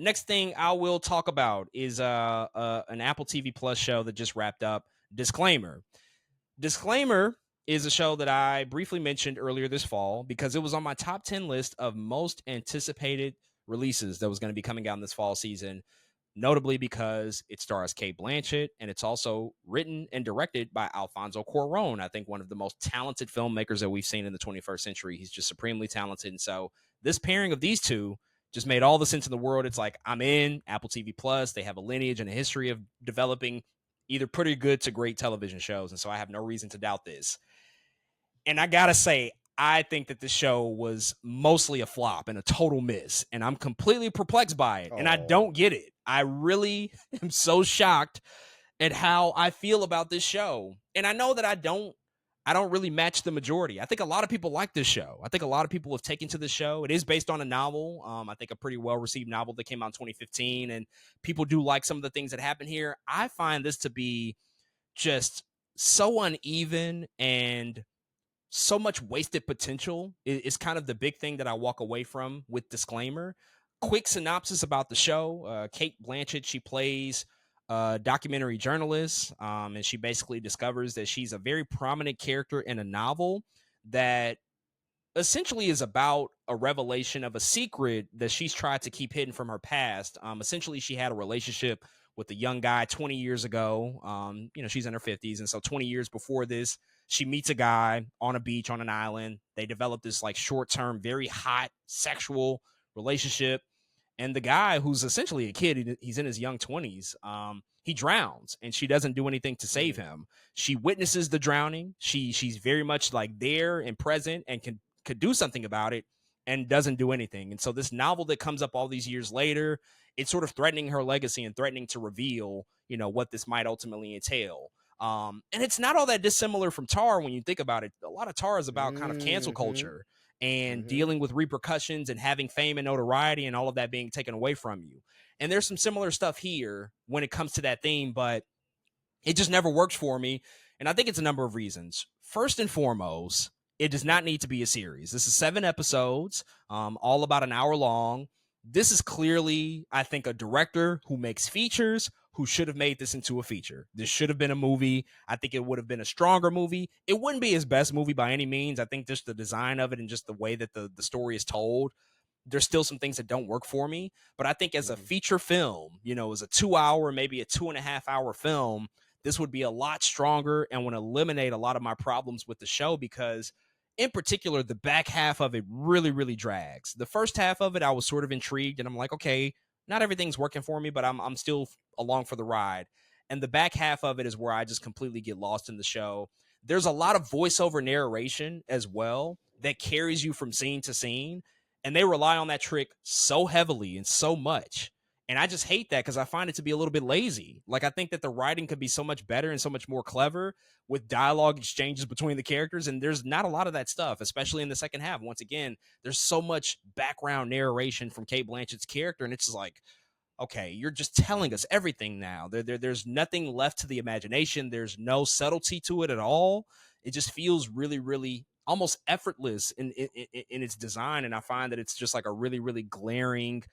Next thing I will talk about is an Apple TV Plus show that just wrapped up. Disclaimer. Disclaimer is a show that I briefly mentioned earlier this fall because it was on my top 10 list of most anticipated releases that was going to be coming out in this fall season, notably because it stars Cate Blanchett and it's also written and directed by Alfonso Cuarón. I think one of the most talented filmmakers that we've seen in the 21st century. He's just supremely talented. And so this pairing of these two just made all the sense in the world. It's like, I'm in Apple TV Plus. They have a lineage and a history of developing either pretty good to great television shows. And so I have no reason to doubt this. And I got to say, I think that the show was mostly a flop and a total miss. And I'm completely perplexed by it. And I don't get it. I really am so shocked at how I feel about this show. And I know that I don't really match the majority. I think a lot of people like this show. I think a lot of people have taken to the show. It is based on a novel. I think a pretty well-received novel that came out in 2015. And people do like some of the things that happen here. I find this to be just so uneven and so much wasted potential is kind of the big thing that I walk away from with Disclaimer. Quick synopsis about the show. Cate Blanchett, she plays a documentary journalist, and she basically discovers that she's a very prominent character in a novel that essentially is about a revelation of a secret that she's tried to keep hidden from her past. Essentially, she had a relationship with a young guy 20 years ago. She's in her 50s, and so 20 years before this, she meets a guy on a beach on an island. They develop this like short-term, very hot sexual relationship. And the guy, who's essentially a kid, he's in his young 20s, he drowns and she doesn't do anything to save him. She witnesses the drowning. She's very much like there and present and could do something about it and doesn't do anything. And so this novel that comes up all these years later, it's sort of threatening her legacy and threatening to reveal, what this might ultimately entail. And it's not all that dissimilar from Tar when you think about it. A lot of Tar is about kind of cancel culture and dealing with repercussions and having fame and notoriety and all of that being taken away from you. And there's some similar stuff here when it comes to that theme, but it just never works for me. And I think it's a number of reasons. First and foremost, it does not need to be a series. This is 7 episodes, all about an hour long. This is clearly, I think, a director who makes features who should have made this into a feature. This should have been a movie. I think it would have been a stronger movie. It wouldn't be his best movie by any means. I think just the design of it and just the way that the story is told, there's still some things that don't work for me. But I think as a feature film, as a 2-hour, maybe a 2.5-hour film, this would be a lot stronger and would eliminate a lot of my problems with the show because in particular, the back half of it really, really drags. The first half of it, I was sort of intrigued and I'm like, okay, not everything's working for me, but I'm still along for the ride. And the back half of it is where I just completely get lost in the show. There's a lot of voiceover narration as well that carries you from scene to scene. And they rely on that trick so heavily and so much. And I just hate that because I find it to be a little bit lazy. Like, I think that the writing could be so much better and so much more clever with dialogue exchanges between the characters. And there's not a lot of that stuff, especially in the second half. Once again, there's so much background narration from Cate Blanchett's character. And it's just like, okay, you're just telling us everything now. There's nothing left to the imagination. There's no subtlety to it at all. It just feels really, really almost effortless in its design. And I find that it's just like a really, really glaring,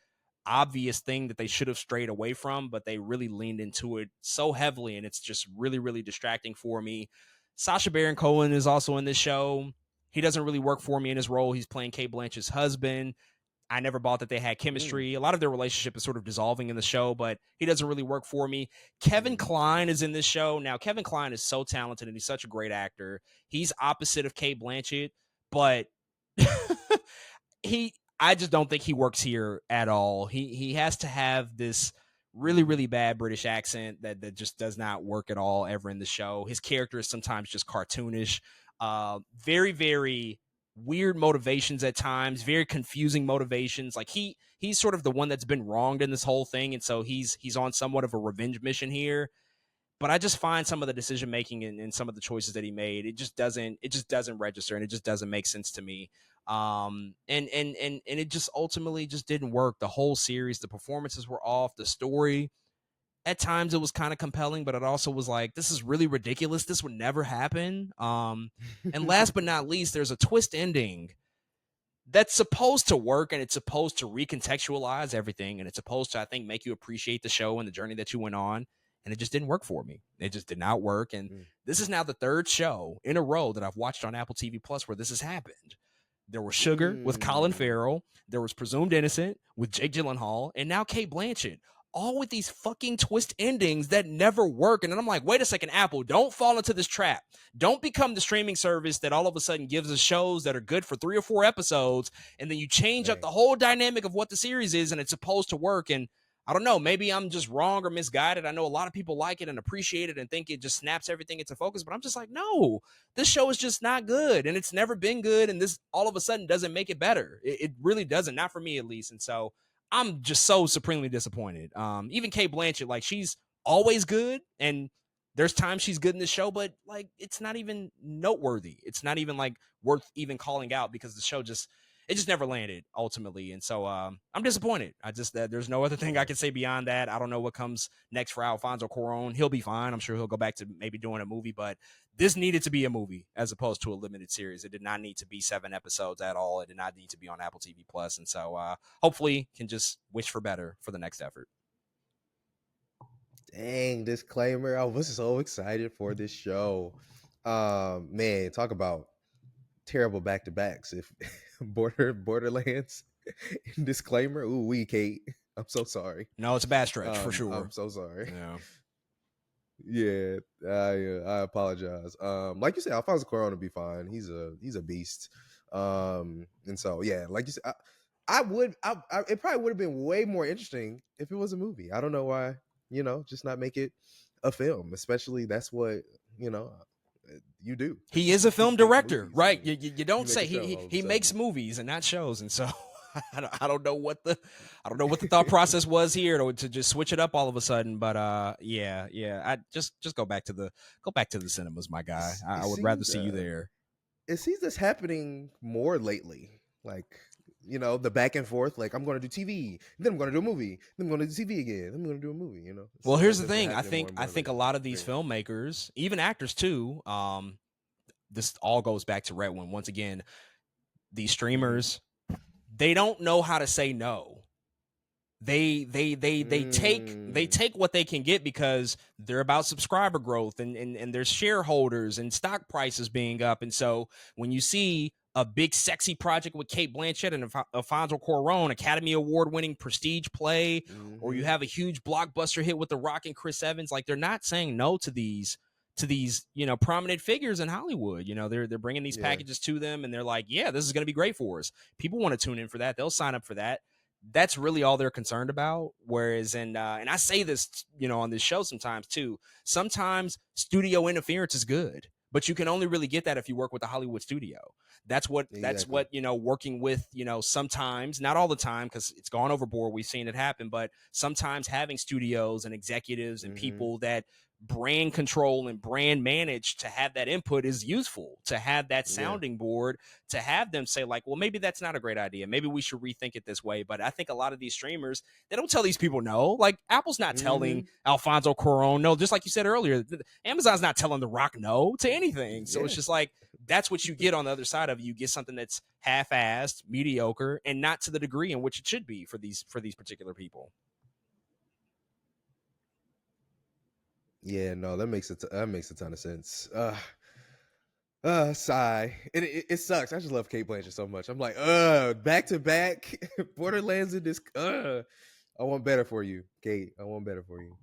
obvious thing that they should have strayed away from, but they really leaned into it so heavily, and it's just really, really distracting for me. Sacha Baron Cohen is also in this show. He doesn't really work for me in his role. He's playing Cate Blanchett's husband. I never bought that they had chemistry. A lot of their relationship is sort of dissolving in the show, but he doesn't really work for me. Kevin Kline is in this show. Now, Kevin Kline is so talented, and he's such a great actor. He's opposite of Cate Blanchett, but I just don't think he works here at all. He has to have this really, really bad British accent that just does not work at all ever in the show. His character is sometimes just cartoonish. Very, very weird motivations at times, very confusing motivations. Like he's sort of the one that's been wronged in this whole thing, and so he's on somewhat of a revenge mission here. But I just find some of the decision making and some of the choices that he made, it just doesn't register, and it just doesn't make sense to me. And it just ultimately just didn't work. The whole series, the performances were off. The story, at times it was kind of compelling, but it also was like, this is really ridiculous. This would never happen. And last but not least, there's a twist ending that's supposed to work, and it's supposed to recontextualize everything, and it's supposed to, I think, make you appreciate the show and the journey that you went on. And it just didn't work for me. It just did not work. And this is now the third show in a row that I've watched on Apple TV Plus where this has happened. There was Sugar with Colin Farrell. There was Presumed Innocent with Jake Gyllenhaal. And now Cate Blanchett. All with these fucking twist endings that never work. And then I'm like, wait a second, Apple, don't fall into this trap. Don't become the streaming service that all of a sudden gives us shows that are good for 3 or 4 episodes, and then you change up the whole dynamic of what the series is, and it's supposed to work. And I don't know, maybe I'm just wrong or misguided. I know a lot of people like it and appreciate it and think it just snaps everything into focus, but I'm just like, no, this show is just not good, and it's never been good, and this all of a sudden doesn't make it better. It really doesn't, not for me at least. And so I'm just so supremely disappointed. Even Cate Blanchett, like, she's always good, and there's times she's good in this show, but like, it's not even noteworthy. It's not even like worth even calling out because the show just never landed ultimately. And so I'm disappointed. There's no other thing I can say beyond that. I don't know what comes next for Alfonso Cuarón. He'll be fine. I'm sure he'll go back to maybe doing a movie, but this needed to be a movie as opposed to a limited series. It did not need to be 7 episodes at all. It did not need to be on Apple TV Plus. And so hopefully can just wish for better for the next effort. Dang, disclaimer. I was so excited for this show. Man, talk about terrible back-to-backs. If Borderlands disclaimer. Ooh, Kate. I'm so sorry. No, it's a bad stretch for sure. I'm so sorry. Yeah. I apologize. Like you said, Alfonso Cuarón will be fine. He's a beast. And so yeah, like you said, it probably would have been way more interesting if it was a movie. I don't know why, just not make it a film. Especially that's what you do. He is a film director, right? You don't say he makes movies and not shows, and so I don't know what the thought process was here to just switch it up all of a sudden. But yeah, I just go back to the cinemas, my guy. I would rather see you there. It seems that's happening more lately, like. The back and forth, like, I'm going to do TV, then I'm going to do a movie, then I'm going to do TV again, then I'm going to do a movie, Well, here's the thing. I think a lot of these filmmakers, even actors too, this all goes back to Red One. Once again, these streamers, they don't know how to say no. They take what they can get because they're about subscriber growth and there's shareholders and stock prices being up. And so when you see a big sexy project with Cate Blanchett and Alfonso Cuarón, Academy Award winning prestige play, or you have a huge blockbuster hit with The Rock and Chris Evans, like, they're not saying no to these prominent figures in Hollywood. They're bringing these packages to them, and they're like, yeah, this is going to be great for us. People want to tune in for that. They'll sign up for that. That's really all they're concerned about. Whereas, and I say this, on this show sometimes too, sometimes studio interference is good, but you can only really get that if you work with a Hollywood studio. That's what, working with, sometimes, not all the time, because it's gone overboard. We've seen it happen, but sometimes having studios and executives and people that brand control and brand manage to have that input is useful, to have that sounding board, to have them say, like, well, maybe that's not a great idea. Maybe we should rethink it this way. But I think a lot of these streamers, they don't tell these people no. Like, Apple's not telling Alfonso Cuarón no, just like you said earlier. Amazon's not telling The Rock no to anything. So it's just like, that's what you get on the other side of it. You get something that's half-assed, mediocre, and not to the degree in which it should be for these particular people. Yeah, no, that makes a ton of sense. Sigh. It sucks. I just love Cate Blanchett so much. I'm like, back to back Borderlands in this. I want better for you, Kate. I want better for you.